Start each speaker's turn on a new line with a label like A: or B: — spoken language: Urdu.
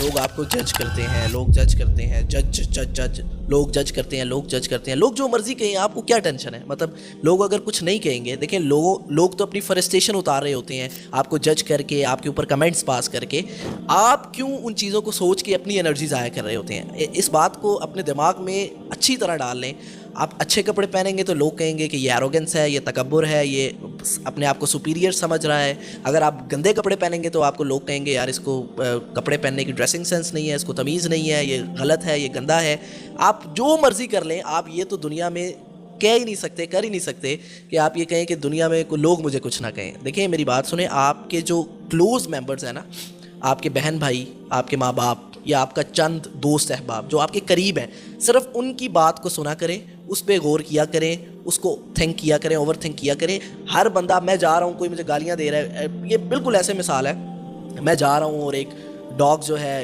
A: لوگ آپ کو جج کرتے ہیں، لوگ جج کرتے ہیں، لوگ جج کرتے ہیں، لوگ جو مرضی کہیں، آپ کو کیا ٹینشن ہے؟ مطلب لوگ اگر کچھ نہیں کہیں گے، دیکھیں لوگ تو اپنی فرسٹریشن اتار رہے ہوتے ہیں آپ کو جج کر کے، آپ کے اوپر کمنٹس پاس کر کے. آپ کیوں ان چیزوں کو سوچ کے اپنی انرجی ضائع کر رہے ہوتے ہیں؟ اس بات کو اپنے دماغ میں اچھی طرح ڈال لیں. آپ اچھے کپڑے پہنیں گے تو لوگ کہیں گے کہ یہ ایروگنس ہے، یہ تکبر ہے، یہ اپنے آپ کو سپیریئر سمجھ رہا ہے. اگر آپ گندے کپڑے پہنیں گے تو آپ کو لوگ کہیں گے یار اس کو کپڑے پہننے کی ڈریسنگ سینس نہیں ہے، اس کو تمیز نہیں ہے، یہ غلط ہے، یہ گندا ہے. آپ جو مرضی کر لیں، آپ یہ تو دنیا میں کہہ ہی نہیں سکتے، کر ہی نہیں سکتے کہ آپ یہ کہیں کہ دنیا میں لوگ مجھے کچھ نہ کہیں. دیکھیں میری بات سنیں، آپ کے جو کلوز ممبرز ہیں نا، آپ کے بہن بھائی، آپ کے ماں باپ، یا آپ کا چند دوست احباب جو آپ کے قریب ہیں، صرف ان کی بات کو سنا کریں، اس پہ غور کیا کریں، اس کو تھنک کیا کریں، اوور تھنک کیا کریں. ہر بندہ، میں جا رہا ہوں، کوئی مجھے گالیاں دے رہا ہے، یہ بالکل ایسے مثال ہے، میں جا رہا ہوں اور ایک ڈاگ جو ہے